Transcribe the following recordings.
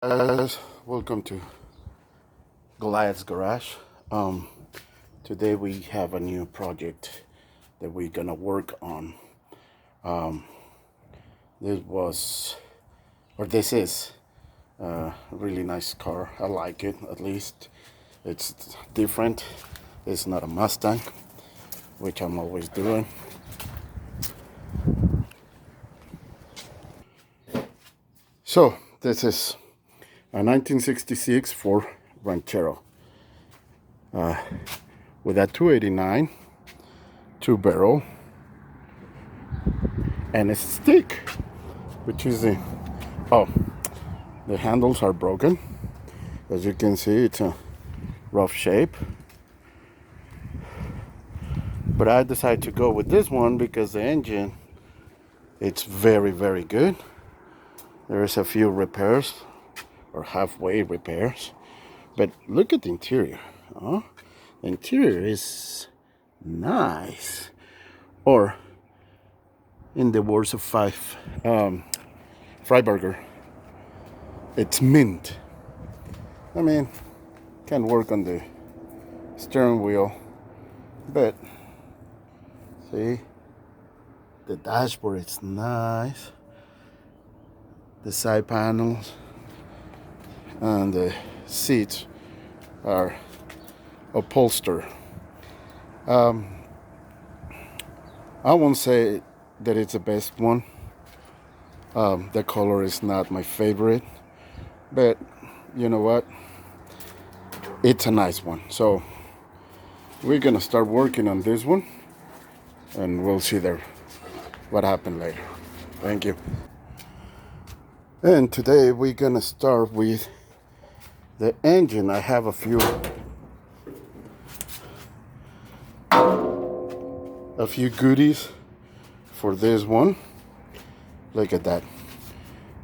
Guys, welcome to Goliath's Garage. Um, Today we have a new project that we're gonna work on. This was, or this is, a really nice car. I like it, at least. It's different. It's not a Mustang, which I'm always doing. So this is a 1966 Ford Ranchero with a 289 two-barrel and a stick, which is the handles are broken. As you can see, it's a rough shape, but I decided to go with this one because the engine, it's very good. There's a few repairs or halfway repairs, but look at the interior. The interior is nice, or in the words of Freiburger, it's mint. I mean, can work on the steering wheel, but see, the dashboard is nice. The side panels and the seats are upholstered. I won't say that it's the best one. The color is not my favorite, but you know what? It's a nice one. So we're gonna start working on this one, and we'll see there what happened later. Thank you. And today we're gonna start with the engine. I have a few goodies for this one. Look at that,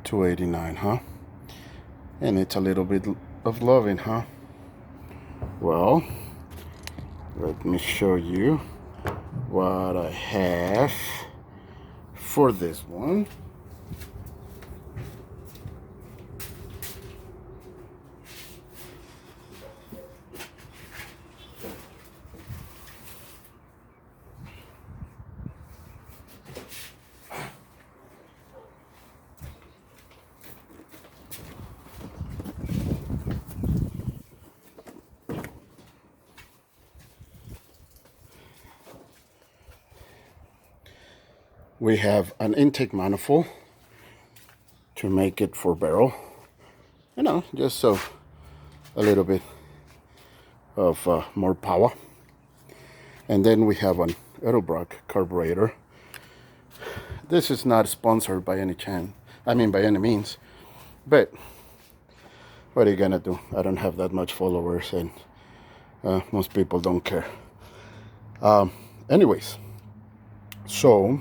289, huh? And it's a little bit of loving, huh? Well, let me show you what I have for this one. We have an intake manifold to make it 4-barrel, just so a little bit of more power. And then we have an Edelbrock carburator. This is not sponsored by any chance, by any means, but what are you gonna do? I don't have that much followers, and most people don't care. Anyways, so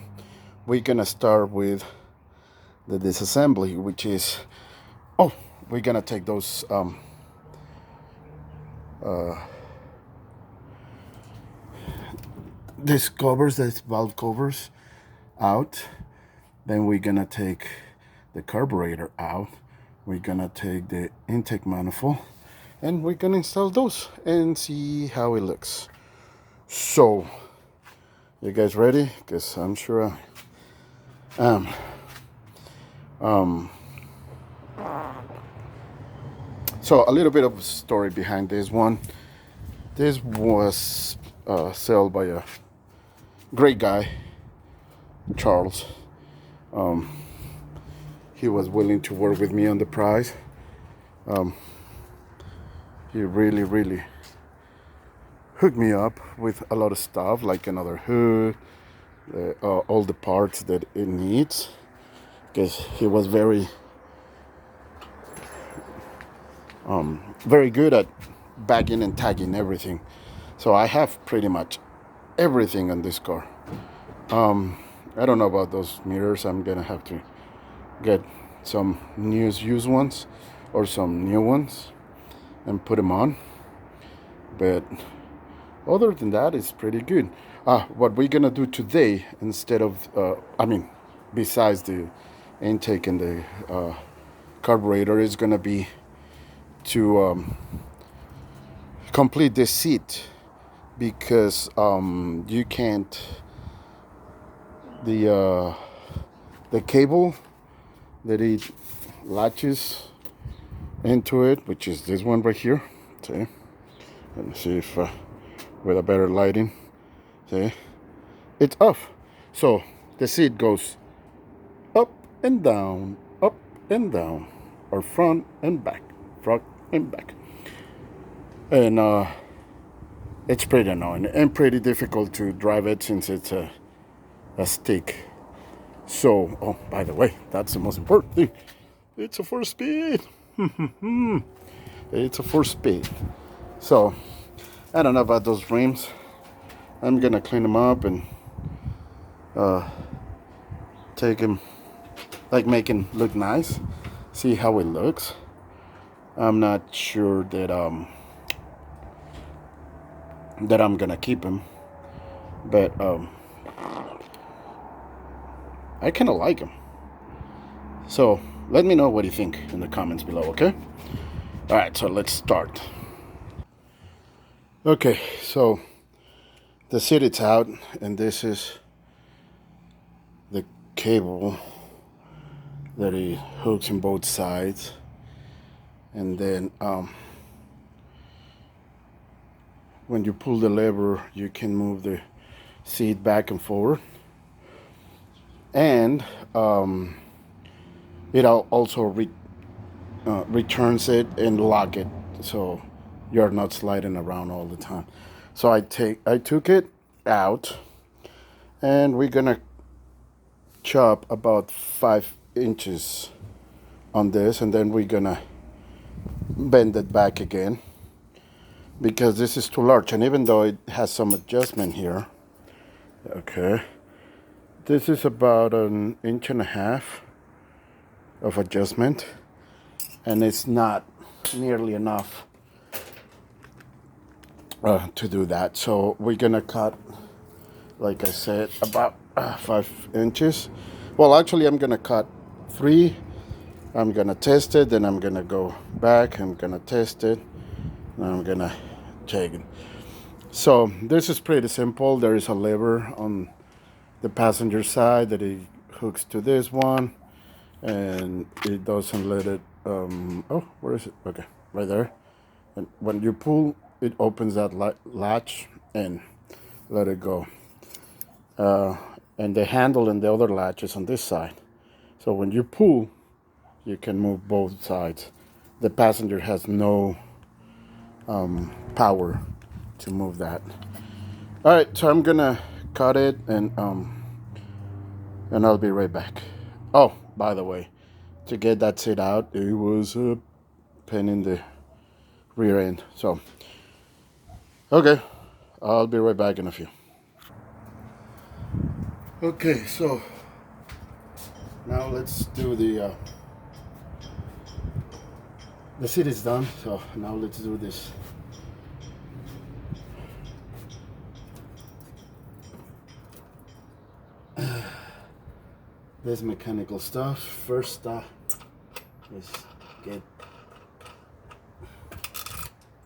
we're gonna start with the disassembly, which is, we're gonna take those these covers, these valve covers out. Then we're gonna take the carburetor out. We're gonna take the intake manifold, and we're gonna install those and see how it looks. So, you guys ready? Because I'm sure I am. So a little bit of story behind this one. This was sold by a great guy, Charles. He was willing to work with me on the price. He really hooked me up with a lot of stuff, like another hood, all the parts that it needs, because he was very good at bagging and tagging everything. So I have pretty much everything on this car. I don't know about those mirrors. I'm gonna have to get some used ones or some new ones and put them on. But other than that, it's pretty good. What we're gonna do today, instead of, besides the intake and the carburetor is gonna be to complete the seat, because you can't, the cable that it latches into it, which is this one right here. See, let me see if with a better lighting, see, it's off. So the seat goes up and down, or front and back, front and back. And it's pretty annoying and pretty difficult to drive it, since it's a stick. So, oh, by the way, that's the most important thing. It's a 4-speed. It's a 4-speed. So, I don't know about those rims. I'm gonna clean them up and take them, like, make them look nice. See how it looks. I'm not sure that I'm gonna keep them, but I kind of like them. So let me know what you think in the comments below, okay? All right, so let's start. Okay, so the seat is out, and this is the cable that it hooks in both sides. And then when you pull the lever, you can move the seat back and forward. And it also returns it and lock it, so you're not sliding around all the time. So I took it out, and we're gonna chop about 5 inches on this, and then we're gonna bend it back again, because this is too large. And even though it has some adjustment here, okay, this is about 1.5 inches of adjustment, and it's not nearly enough to do that. So we're gonna cut, like I said, about 5 inches. Well, actually, I'm gonna cut 3. I'm gonna test it, then I'm gonna go back, I'm gonna test it, and I'm gonna check it. So this is pretty simple. There is a lever on the passenger side that it hooks to this one, and it doesn't let it, oh, where is it? Okay, right there. And when you pull, it opens that latch and let it go. And the handle and the other latch is on this side. So when you pull, you can move both sides. The passenger has no power to move that. All right, so I'm gonna cut it, and I'll be right back. Oh, by the way, to get that seat out, it was a pain in the rear end. So, okay, I'll be right back in a few. Okay, so now let's do the seat is done. So now let's do this. This mechanical stuff. First, let's get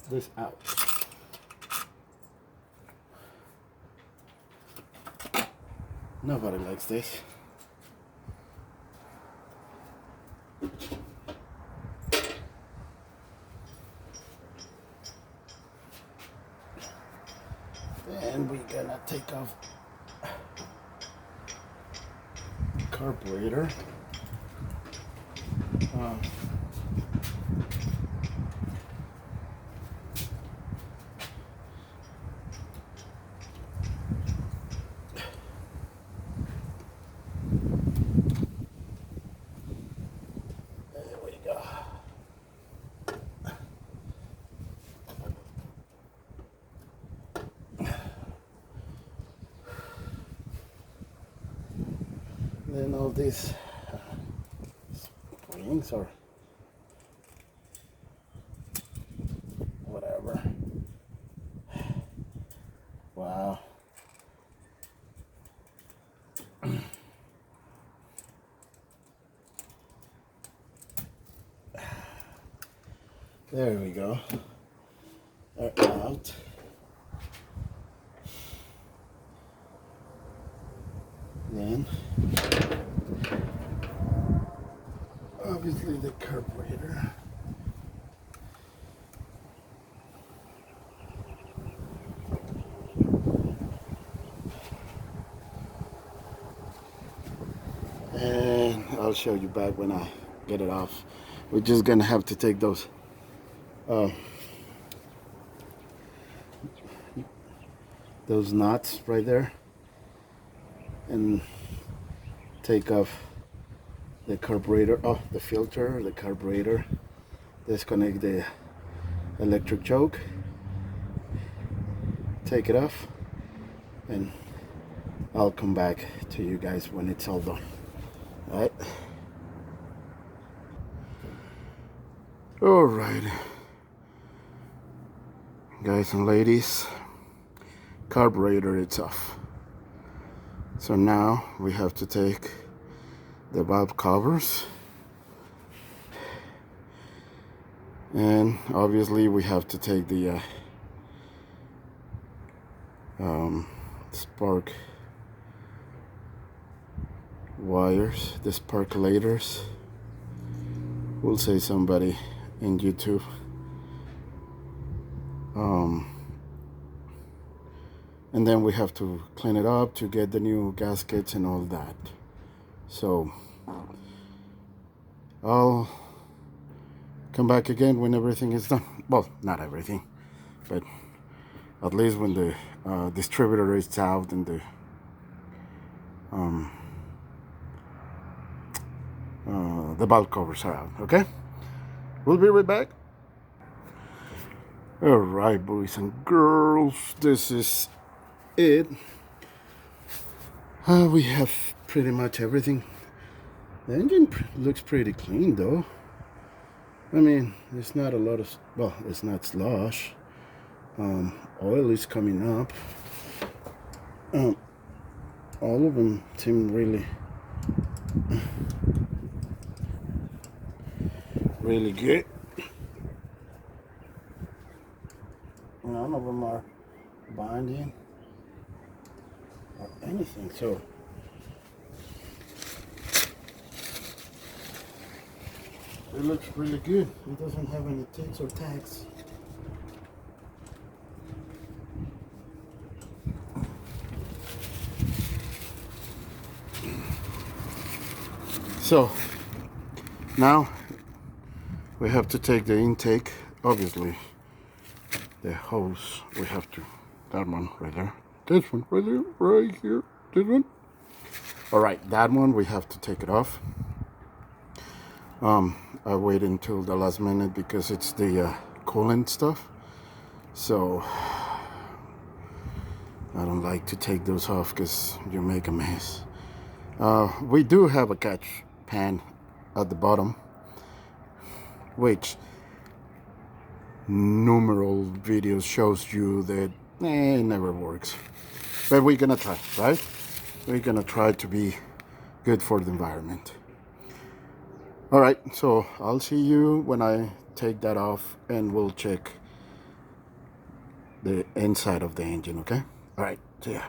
this out. Nobody likes this. Then we're gonna take off the carburetor. There we go. Then all these springs or whatever. Wow. There we go. They're out. Then, obviously the carburetor. And I'll show you back when I get it off. We're just gonna have to take those knots right there and take off the carburetor, the filter, the carburetor, disconnect the electric choke, take it off, and I'll come back to you guys when it's all done. Alright. Alright, guys and ladies, carburetor it's off. So now we have to take the valve covers, and obviously we have to take the spark wires, the sparkulators. We'll say somebody in YouTube. And then we have to clean it up to get the new gaskets and all that. So I'll come back again when everything is done. Well, not everything, but at least when the distributor is out and the valve covers are out. Okay, we'll be right back. All right, boys and girls, this is it. We have pretty much everything. The engine looks pretty clean though. I mean, there's not a lot of, well, it's not slush. Oil is coming up. All of them seem really good. None of them are binding or anything, so it looks really good. It doesn't have any ticks or tags. So now we have to take the intake, obviously the hose, we have to, that one right there, this one right there, right here, this one. All right, that one we have to take it off. I waited until the last minute because it's the coolant stuff, so I don't like to take those off because you make a mess. We do have a catch pan at the bottom, which numeral videos shows you that it never works, but we're gonna try, right? We're gonna try to be good for the environment. All right, so I'll see you when I take that off and we'll check the inside of the engine. Okay, all right, see ya.